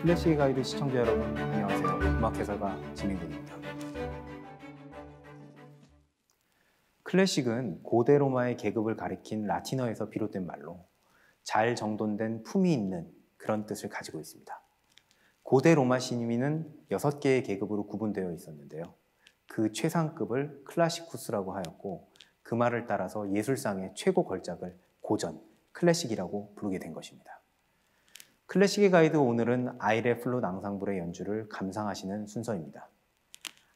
클래식 가이드 시청자 여러분, 안녕하세요. 음악 해설가 진행됩니다. 클래식은 고대 로마의 계급을 가리킨 라틴어에서 비롯된 말로 잘 정돈된 품이 있는 그런 뜻을 가지고 있습니다. 고대 로마 시민은 6개의 계급으로 구분되어 있었는데요. 그 최상급을 클라시쿠스라고 하였고, 그 말을 따라서 예술상의 최고 걸작을 고전, 클래식이라고 부르게 된 것입니다. 클래식의 가이드, 오늘은 아이레 플룻 앙상블의 연주를 감상하시는 순서입니다.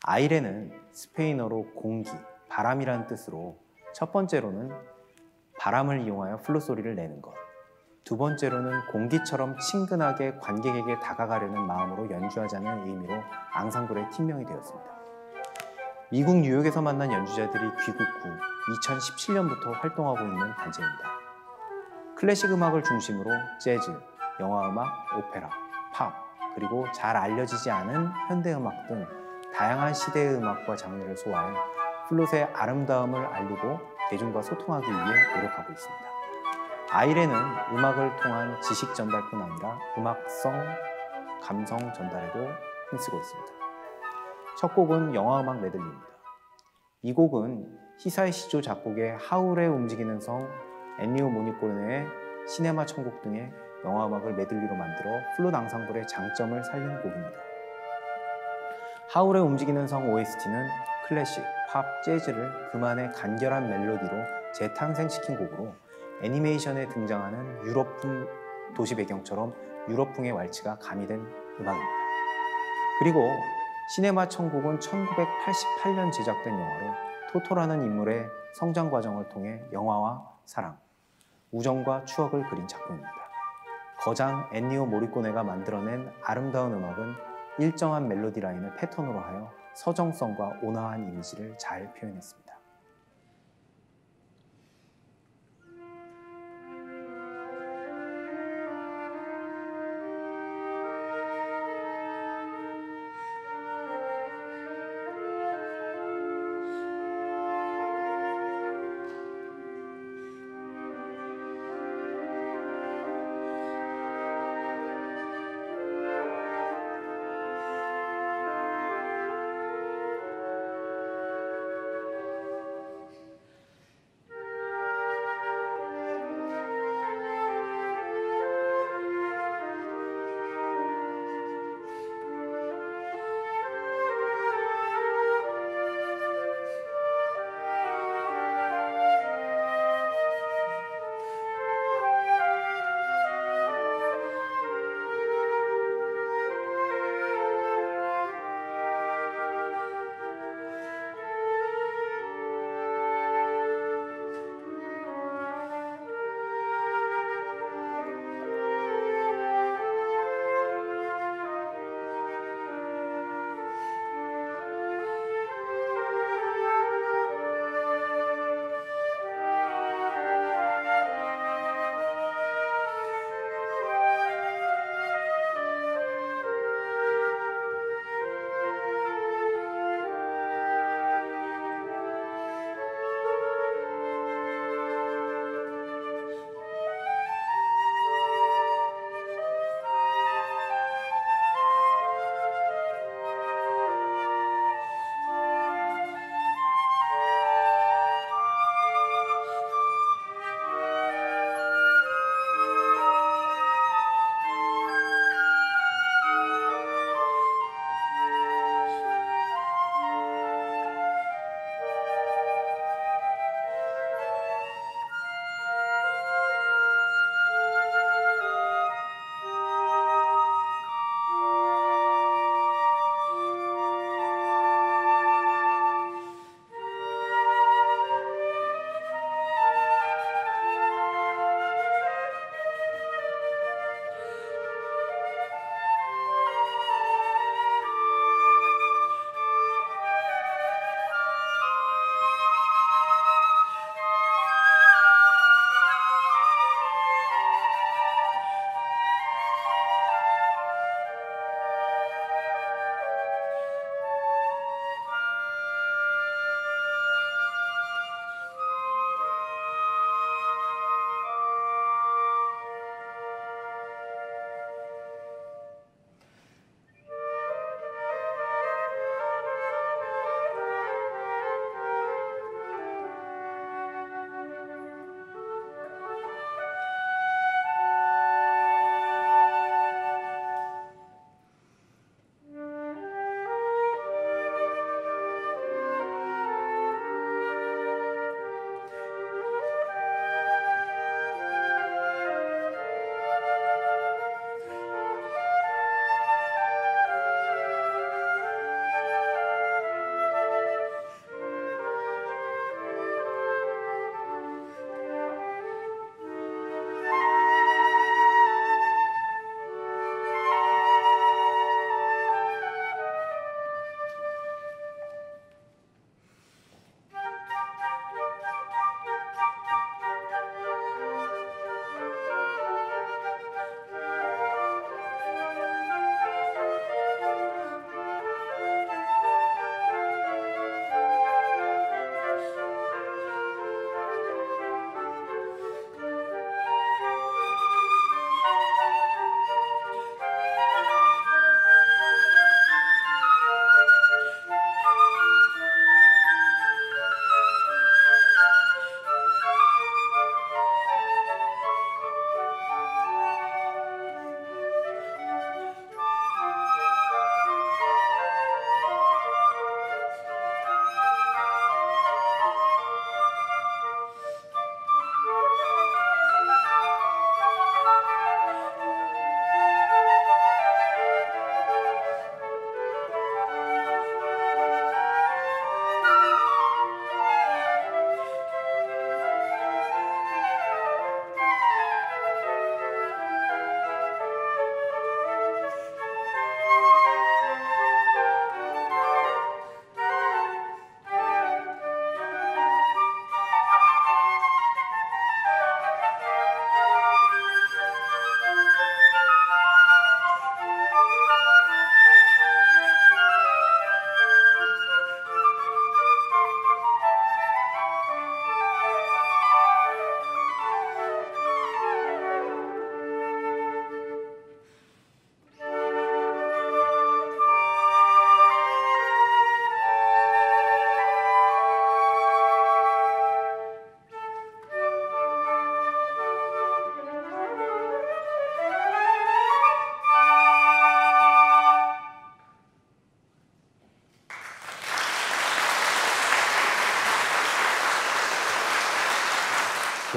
아이레는 스페인어로 공기, 바람이라는 뜻으로 첫 번째로는 바람을 이용하여 플룻 소리를 내는 것, 두 번째로는 공기처럼 친근하게 관객에게 다가가려는 마음으로 연주하자는 의미로 앙상블의 팀명이 되었습니다. 미국 뉴욕에서 만난 연주자들이 귀국 후 2017년부터 활동하고 있는 단체입니다. 클래식 음악을 중심으로 재즈, 영화음악, 오페라, 팝, 그리고 잘 알려지지 않은 현대음악 등 다양한 시대의 음악과 장르를 소화해 플룻의 아름다움을 알리고 대중과 소통하기 위해 노력하고 있습니다. 아이레는 음악을 통한 지식 전달뿐 아니라 음악성, 감성 전달에도 힘쓰고 있습니다. 첫 곡은 영화음악 메들리입니다. 이 곡은 히사에 시조 작곡의 하울의 움직이는 성, 엔니오 모리코네의 시네마 천국 등의 영화음악을 메들리로 만들어 플룻 앙상블의 장점을 살린 곡입니다. 하울의 움직이는 성 OST는 클래식, 팝, 재즈를 그만의 간결한 멜로디로 재탄생시킨 곡으로 애니메이션에 등장하는 유럽풍 도시 배경처럼 유럽풍의 왈츠가 가미된 음악입니다. 그리고 시네마 천국은 1988년 제작된 영화로 토토라는 인물의 성장 과정을 통해 영화와 사랑, 우정과 추억을 그린 작품입니다. 거장 엔니오 모리코네가 만들어낸 아름다운 음악은 일정한 멜로디 라인을 패턴으로 하여 서정성과 온화한 이미지를 잘 표현했습니다.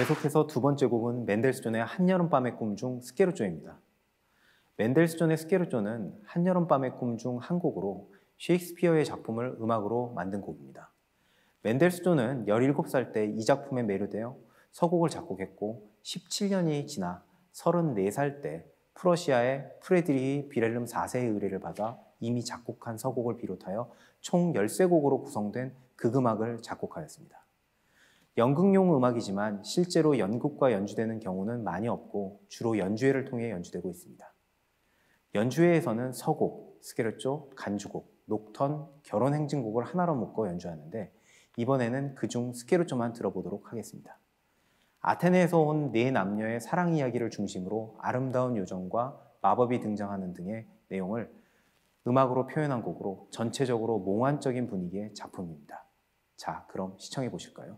계속해서 두 번째 곡은 맨델스존의 한여름밤의 꿈 중 스케르초입니다. 맨델스존의 스케르초는 한여름밤의 꿈 중 한 곡으로 셰익스피어의 작품을 음악으로 만든 곡입니다. 맨델스존은 17살 때 이 작품에 매료되어 서곡을 작곡했고 17년이 지나 34살 때 프러시아의 프레드리히 비렐름 4세의 의뢰를 받아 이미 작곡한 서곡을 비롯하여 총 13곡으로 구성된 극음악을 작곡하였습니다. 연극용 음악이지만 실제로 연극과 연주되는 경우는 많이 없고 주로 연주회를 통해 연주되고 있습니다. 연주회에서는 서곡, 스케르초, 간주곡, 녹턴, 결혼행진곡을 하나로 묶어 연주하는데 이번에는 그중 스케르초만 들어보도록 하겠습니다. 아테네에서 온 네 남녀의 사랑 이야기를 중심으로 아름다운 요정과 마법이 등장하는 등의 내용을 음악으로 표현한 곡으로 전체적으로 몽환적인 분위기의 작품입니다. 자, 그럼 시청해 보실까요?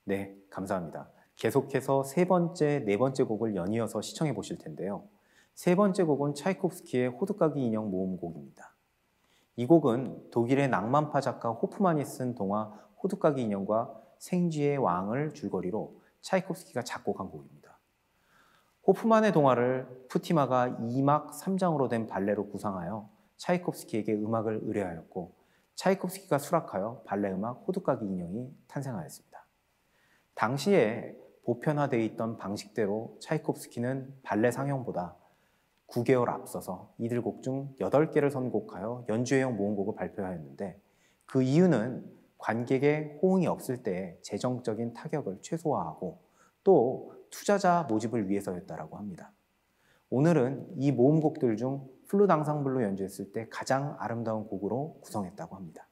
네, 감사합니다. 계속해서 세 번째, 네 번째 곡을 연이어서 시청해 보실 텐데요. 세 번째 곡은 차이콥스키의 호두까기 인형 모음곡입니다. 이 곡은 독일의 낭만파 작가 호프만이 쓴 동화 호두까기 인형과 생쥐의 왕을 줄거리로 차이콥스키가 작곡한 곡입니다. 호프만의 동화를 푸티마가 2막 3장으로 된 발레로 구상하여 차이콥스키에게 음악을 의뢰하였고 차이콥스키가 수락하여 발레 음악 호두까기 인형이 탄생하였습니다. 당시에 보편화되어 있던 방식대로 차이콥스키는 발레 상영보다 9개월 앞서서 이들 곡 중 8개를 선곡하여 연주회용 모음곡을 발표하였는데 그 이유는 관객의 호응이 없을 때 재정적인 타격을 최소화하고 또 투자자 모집을 위해서였다고 합니다. 오늘은 이 모음곡들 중 플룻 앙상블로 연주했을 때 가장 아름다운 곡으로 구성했다고 합니다.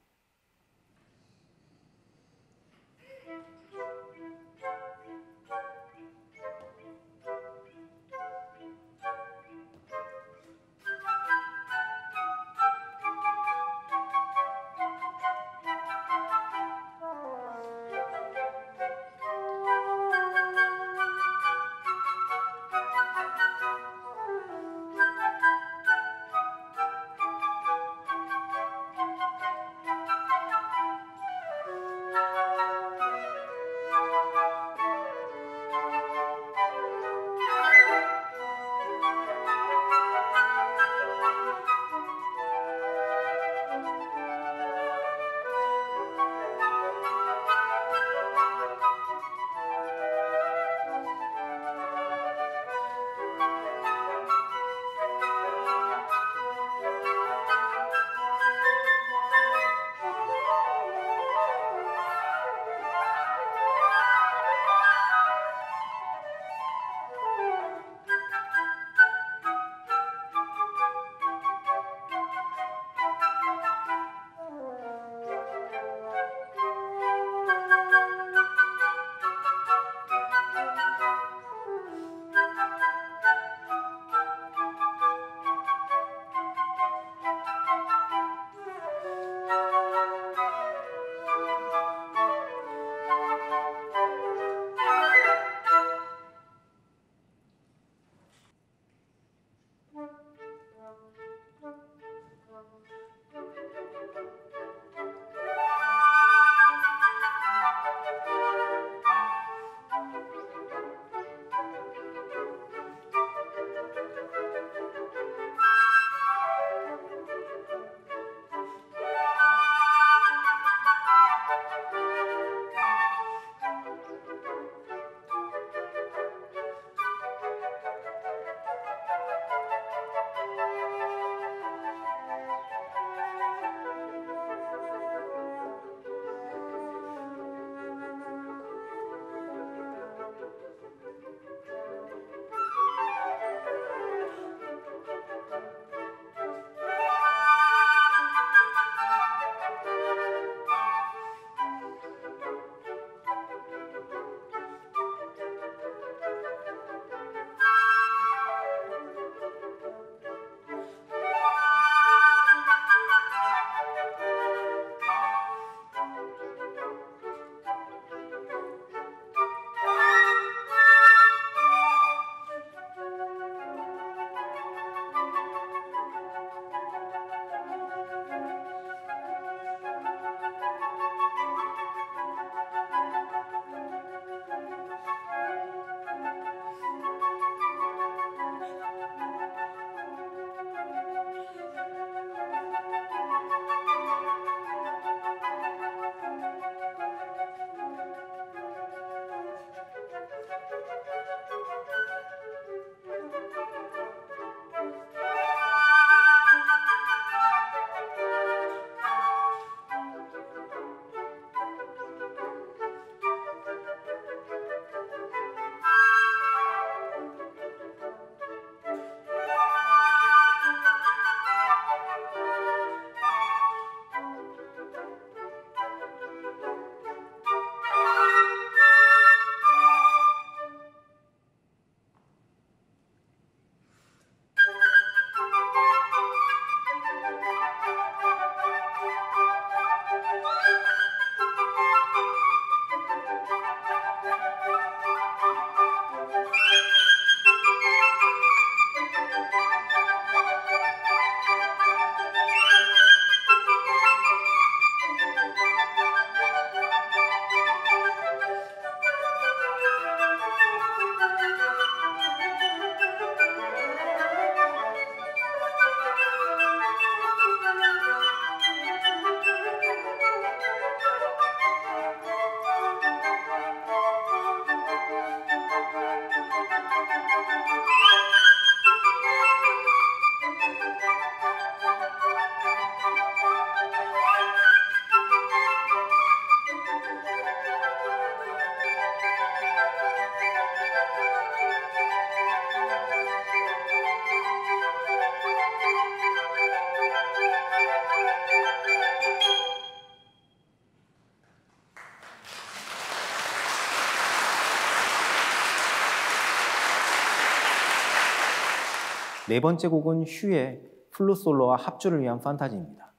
네 번째 곡은 휴의 플루솔로와 합주를 위한 판타지입니다.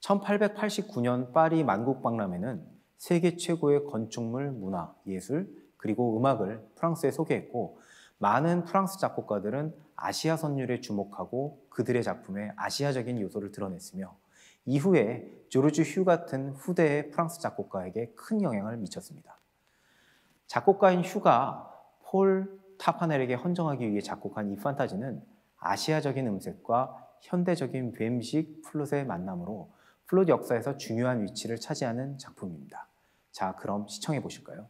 1889년 파리 만국박람회는 세계 최고의 건축물, 문화, 예술, 그리고 음악을 프랑스에 소개했고 많은 프랑스 작곡가들은 아시아 선율에 주목하고 그들의 작품에 아시아적인 요소를 드러냈으며 이후에 조르주 휴 같은 후대의 프랑스 작곡가에게 큰 영향을 미쳤습니다. 작곡가인 휴가 폴 타파넬에게 헌정하기 위해 작곡한 이 판타지는 아시아적인 음색과 현대적인 뱀식 플룻의 만남으로 플룻 역사에서 중요한 위치를 차지하는 작품입니다. 자, 그럼 시청해 보실까요?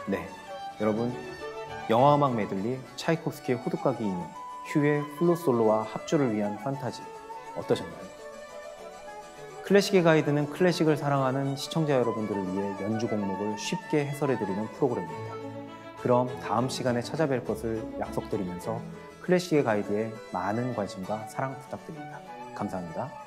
네, 여러분 영화음악 메들리 차이콥스키의 호두까기 인형, 휴의 플룻 솔로와 합주를 위한 판타지 어떠셨나요? 클래식의 가이드는 클래식을 사랑하는 시청자 여러분들을 위해 연주 곡목을 쉽게 해설해드리는 프로그램입니다. 그럼 다음 시간에 찾아뵐 것을 약속드리면서 클래식의 가이드에 많은 관심과 사랑 부탁드립니다. 감사합니다.